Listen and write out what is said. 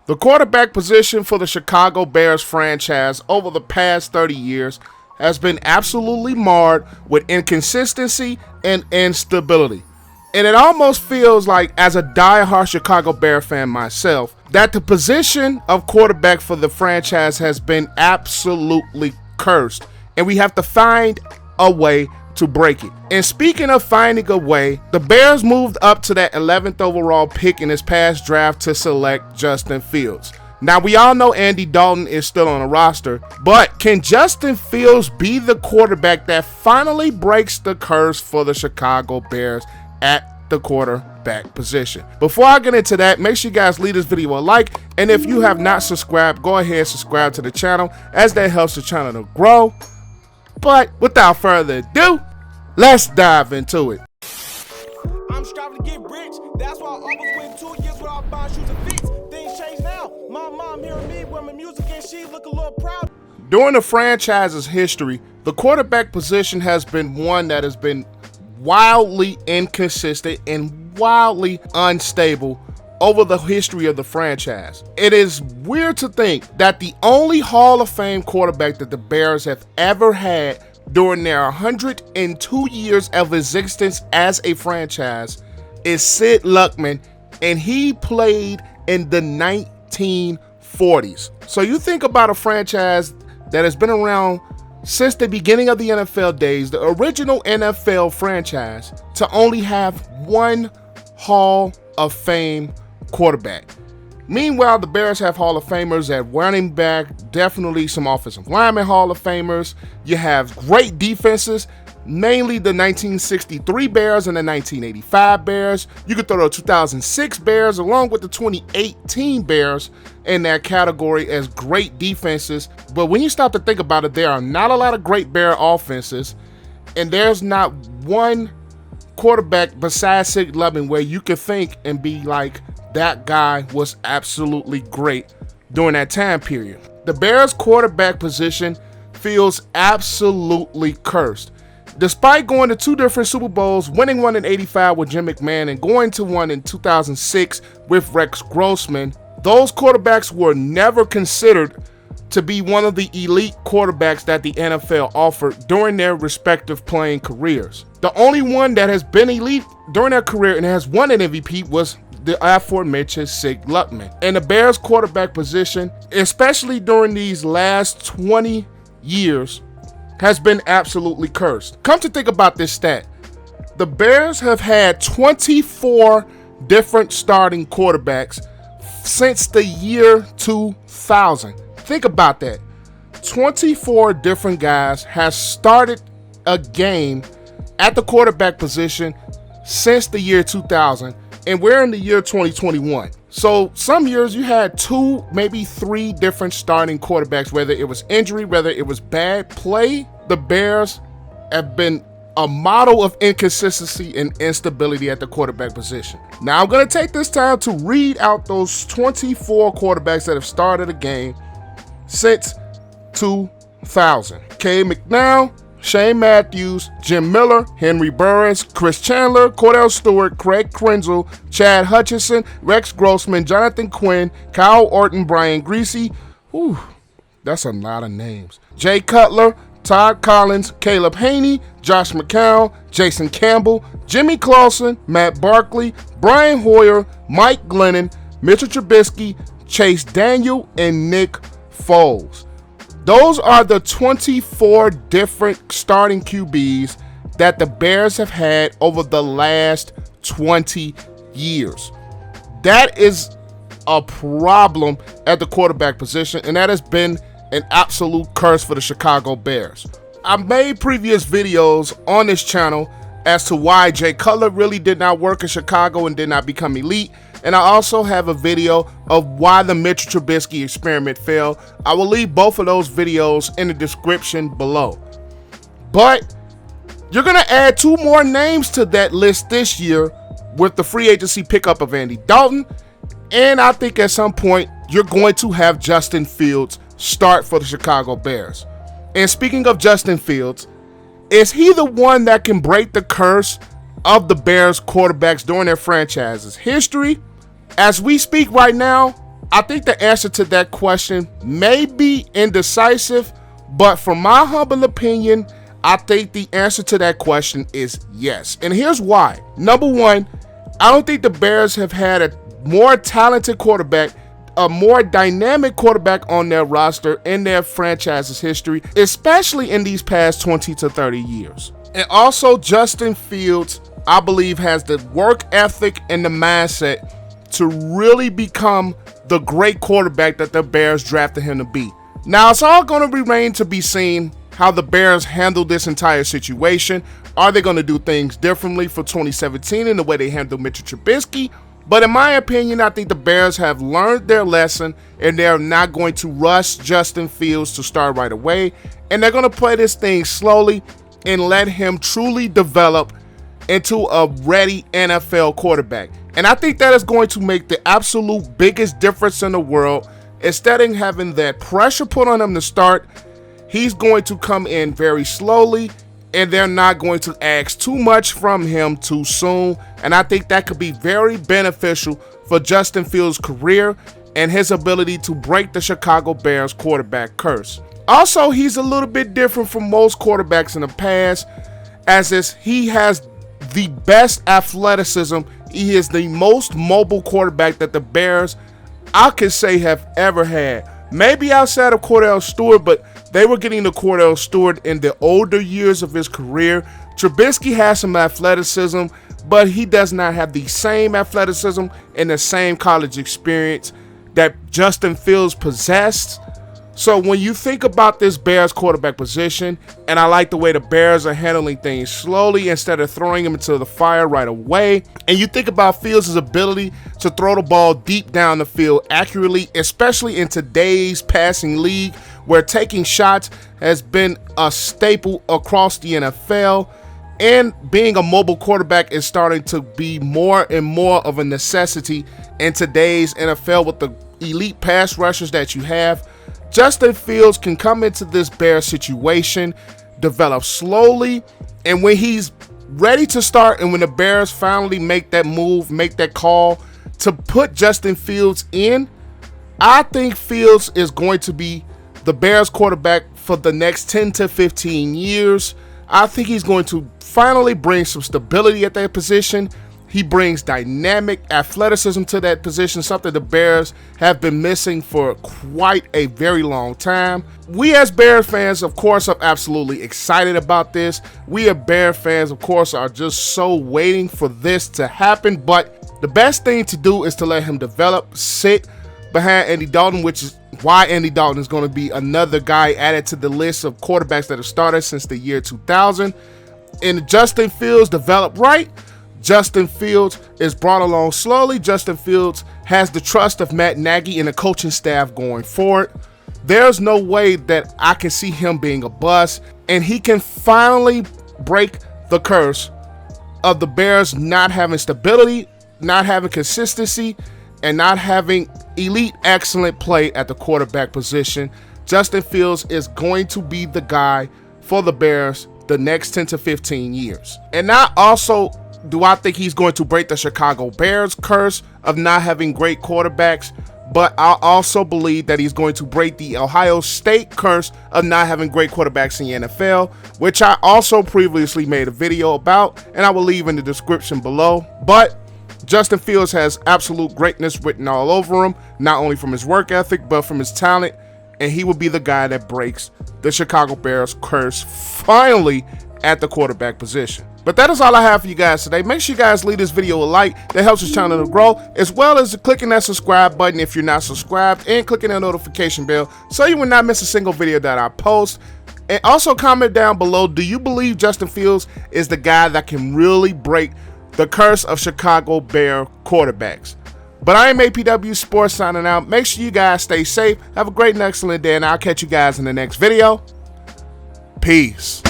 The quarterback position for the Chicago Bears franchise over the past 30 years has been absolutely marred with inconsistency and instability. And it almost feels like, as a diehard Chicago Bear fan myself, that the position of quarterback for the franchise has been absolutely cursed, and we have to find a way to break it. And speaking of finding a way, the Bears moved up to that 11th overall pick in this past draft to select Justin Fields. Now, we all know Andy Dalton is still on the roster, but can Justin Fields be the quarterback that finally breaks the curse for the Chicago Bears at the quarterback position? Before I get into that, make sure you guys leave this video a like, and if you have not subscribed, go ahead and subscribe to the channel, as that helps the channel to grow. But without further ado, let's dive into it. I'm striving to get rich. That's why I almost went 2 years without buying shoes and fits. Things change now. My mom hearing me with my music and she look a little proud. During the franchise's history, the quarterback position has been one that has been wildly inconsistent and wildly unstable over the history of the franchise. It is weird to think that the only Hall of Fame quarterback that the Bears have ever had during their 102 years of existence as a franchise is Sid Luckman, and he played in the 1940s. So you think about a franchise that has been around since the beginning of the NFL days, the original NFL franchise, to only have one Hall of Fame quarterback. Meanwhile, the Bears have Hall of Famers at running back, definitely some offensive lineman Hall of Famers. You have great defenses, mainly the 1963 Bears and the 1985 Bears. You could throw the 2006 Bears along with the 2018 Bears in that category as great defenses. But when you stop to think about it, there are not a lot of great Bear offenses, and there's not one quarterback besides Sid Luckman where you could think and be like, that guy was absolutely great during that time period. The Bears quarterback position feels absolutely cursed. Despite going to 2 different Super Bowls, winning one in '85 with Jim McMahon and going to one in 2006 with Rex Grossman, those quarterbacks were never considered to be one of the elite quarterbacks that the NFL offered during their respective playing careers. The only one that has been elite during their career and has won an MVP was the aforementioned Sid Luckman. And the Bears quarterback position, especially during these last 20 years, has been absolutely cursed. Come to think about this stat, the Bears have had 24 different starting quarterbacks since the year 2000. Think about that. 24 different guys have started a game at the quarterback position since the year 2000. And we're in the year 2021. So some years you had 2, maybe 3 different starting quarterbacks, whether it was injury, whether it was bad play. The Bears have been a model of inconsistency and instability at the quarterback position. Now I'm going to take this time to read out those 24 quarterbacks that have started a game since 2000. K. McNown, Shane Matthews, Jim Miller, Henry Burris, Chris Chandler, Cordell Stewart, Craig Krenzel, Chad Hutchinson, Rex Grossman, Jonathan Quinn, Kyle Orton, Brian Griese. Whew, that's a lot of names. Jay Cutler, Todd Collins, Caleb Haney, Josh McCown, Jason Campbell, Jimmy Clausen, Matt Barkley, Brian Hoyer, Mike Glennon, Mitchell Trubisky, Chase Daniel, and Nick Foles. Those are the 24 different starting QBs that the Bears have had over the last 20 years. That is a problem at the quarterback position, and that has been an absolute curse for the Chicago Bears. I've made previous videos on this channel as to why Jay Cutler really did not work in Chicago and did not become elite. And I also have a video of why the Mitchell Trubisky experiment failed. I will leave both of those videos in the description below. But you're going to add 2 more names to that list this year with the free agency pickup of Andy Dalton. And I think at some point you're going to have Justin Fields start for the Chicago Bears. And speaking of Justin Fields, is he the one that can break the curse of the Bears quarterbacks during their franchise's history? As we speak right now, I think the answer to that question may be indecisive, but from my humble opinion, I think the answer to that question is yes. And here's why. Number one, I don't think the Bears have had a more talented quarterback, a more dynamic quarterback on their roster in their franchise's history, especially in these past 20 to 30 years. And also, Justin Fields, I believe, has the work ethic and the mindset to really become the great quarterback that the Bears drafted him to be. Now, it's all going to remain to be seen how the Bears handle this entire situation. Are they going to do things differently for 2017 in the way they handled Mitchell Trubisky? But in my opinion, I think the Bears have learned their lesson, and they're not going to rush Justin Fields to start right away. And they're going to play this thing slowly and let him truly develop into a ready NFL quarterback. And I think that is going to make the absolute biggest difference in the world. Instead of having that pressure put on him to start, he's going to come in very slowly, and they're not going to ask too much from him too soon. And I think that could be very beneficial for Justin Fields' career and his ability to break the Chicago Bears quarterback curse. Also, he's a little bit different from most quarterbacks in the past, as is he has the best athleticism. He is the most mobile quarterback that the Bears, I could say, have ever had. Maybe outside of Cordell Stewart, but they were getting the Cordell Stewart in the older years of his career. Trubisky has some athleticism, but he does not have the same athleticism and the same college experience that Justin Fields possessed. So when you think about this Bears quarterback position, and I like the way the Bears are handling things slowly instead of throwing him into the fire right away, and you think about Fields' ability to throw the ball deep down the field accurately, especially in today's passing league where taking shots has been a staple across the NFL, and being a mobile quarterback is starting to be more and more of a necessity in today's NFL with the elite pass rushers that you have. Justin Fields can come into this Bears situation, develop slowly, and when he's ready to start, and when the Bears finally make that move, make that call to put Justin Fields in, I think Fields is going to be the Bears quarterback for the next 10 to 15 years. I think he's going to finally bring some stability at that position. He brings dynamic athleticism to that position, something the Bears have been missing for quite a very long time. We as Bears fans, of course, are absolutely excited about this. We as Bears fans, of course, are just so waiting for this to happen. But the best thing to do is to let him develop, sit behind Andy Dalton, which is why Andy Dalton is going to be another guy added to the list of quarterbacks that have started since the year 2000. And Justin Fields developed right. Justin Fields is brought along slowly. Justin Fields has the trust of Matt Nagy and the coaching staff going forward. There's no way that I can see him being a bust, and he can finally break the curse of the Bears not having stability, not having consistency, and not having elite excellent play at the quarterback position. Justin Fields is going to be the guy for the Bears the next 10 to 15 years. And not also do I think he's going to break the Chicago Bears curse of not having great quarterbacks, but I also believe that he's going to break the Ohio State curse of not having great quarterbacks in the NFL, which I also previously made a video about, and I will leave in the description below. But Justin Fields has absolute greatness written all over him, not only from his work ethic, but from his talent, and he will be the guy that breaks the Chicago Bears curse finally at the quarterback position. But that is all I have for you guys today. Make sure you guys leave this video a like. That helps this channel to grow, as well as clicking that subscribe button if you're not subscribed, and clicking that notification bell so you will not miss a single video that I post. And also comment down below, do you believe Justin Fields is the guy that can really break the curse of Chicago Bear quarterbacks? But I am APW Sports signing out. Make sure you guys stay safe. Have a great and excellent day, and I'll catch you guys in the next video. Peace.